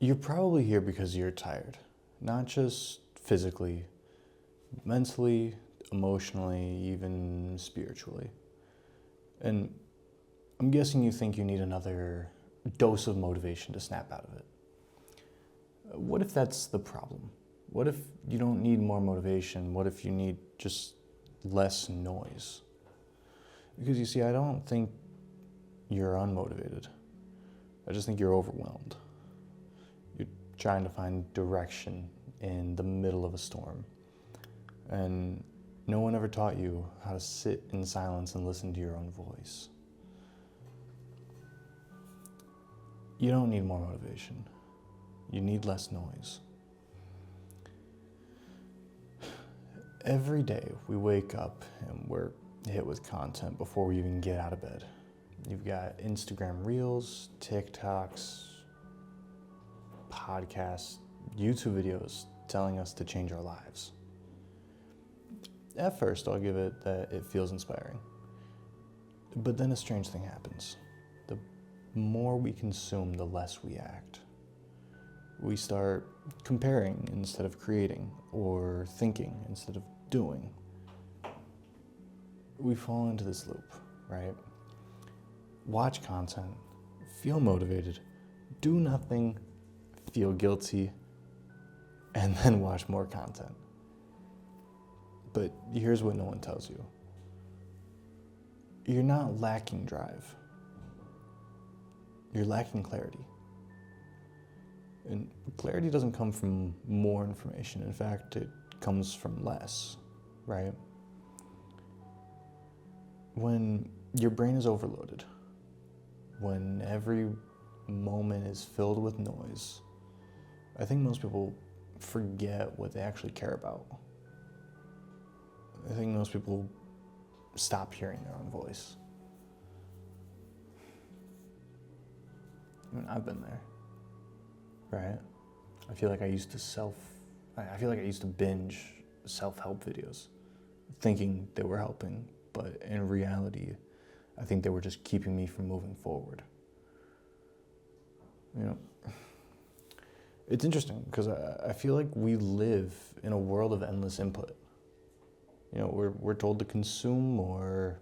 You're probably here because you're tired, not just physically, mentally, emotionally, even spiritually. And I'm guessing you think you need another dose of motivation to snap out of it. What if that's the problem? What if you don't need more motivation? What if you need just less noise? Because you see, I don't think you're unmotivated. I just think you're overwhelmed. You're trying to find direction in the middle of a storm. And no one ever taught you how to sit in silence and listen to your own voice. You don't need more motivation. You need less noise. Every day we wake up and we're hit with content before we even get out of bed. You've got Instagram Reels, TikToks, podcasts, YouTube videos telling us to change our lives. At first, I'll give it that it feels inspiring. But then a strange thing happens. The more we consume, the less we act. We start comparing instead of creating, or thinking instead of doing. We fall into this loop, right? Watch content, feel motivated, do nothing, feel guilty, and then watch more content. But here's what no one tells you. You're not lacking drive. You're lacking clarity. And clarity doesn't come from more information. In fact, it comes from less, right? When your brain is overloaded, when every moment is filled with noise, I think most people forget what they actually care about. I think most people stop hearing their own voice. I mean, I've been there, right? I feel like I used to binge self-help videos, thinking they were helping, but in reality, I think they were just keeping me from moving forward. You know, it's interesting because I feel like we live in a world of endless input. You know, we're told to consume more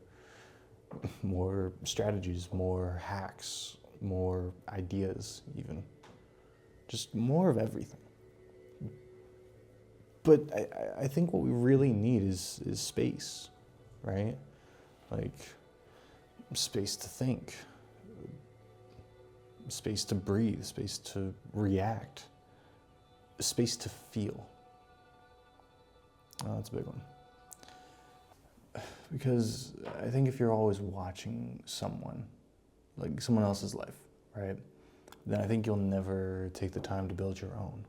strategies, more hacks, more ideas even. Just more of everything. But I think what we really need is space, right? Like space to think, space to breathe, space to react, space to feel. Oh, that's a big one. Because I think if you're always watching someone, like someone else's life, right, then I think you'll never take the time to build your own.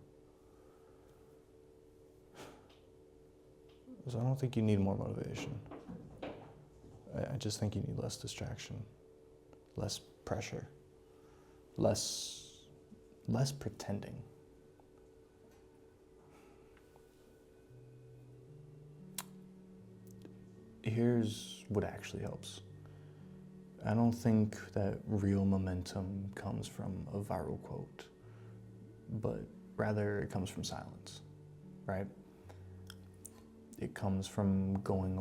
So I don't think you need more motivation. I just think you need less distraction, less pressure, less pretending. Here's what actually helps. I don't think that real momentum comes from a viral quote, but rather it comes from silence, right? It comes from going on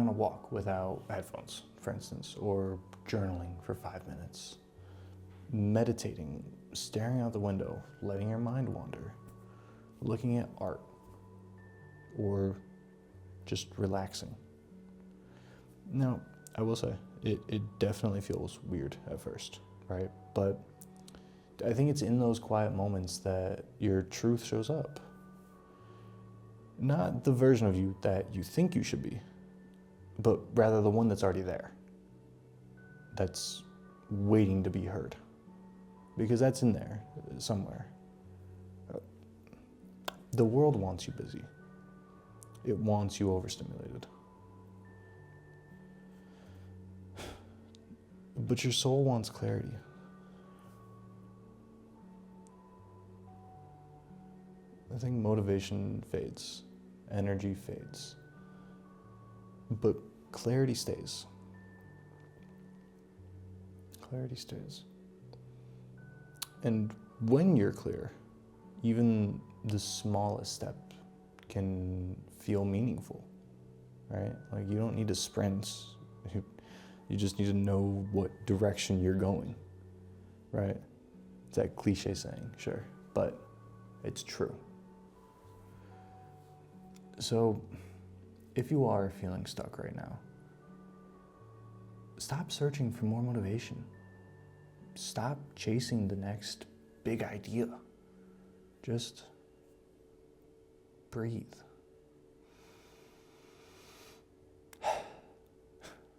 a walk without headphones, for instance, or journaling for 5 minutes, meditating, staring out the window, letting your mind wander, looking at art, or just relaxing. Now, I will say, it definitely feels weird at first, right? But I think it's in those quiet moments that your truth shows up. Not the version of you that you think you should be, but rather the one that's already there, that's waiting to be heard. Because that's in there somewhere. The world wants you busy. It wants you overstimulated. But your soul wants clarity. I think motivation fades, energy fades, but clarity stays. Clarity stays. And when you're clear, even the smallest step can feel meaningful, right? Like, you don't need to sprint. You just need to know what direction you're going, right? It's that cliche saying, sure, but it's true. So, if you are feeling stuck right now, stop searching for more motivation. Stop chasing the next big idea. Just breathe.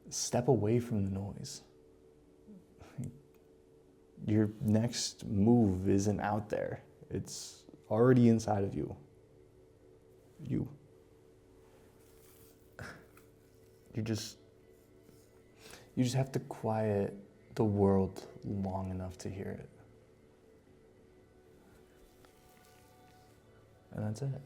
Step away from the noise. Your next move isn't out there. It's already inside of you. You just have to quiet the world long enough to hear it. And that's it.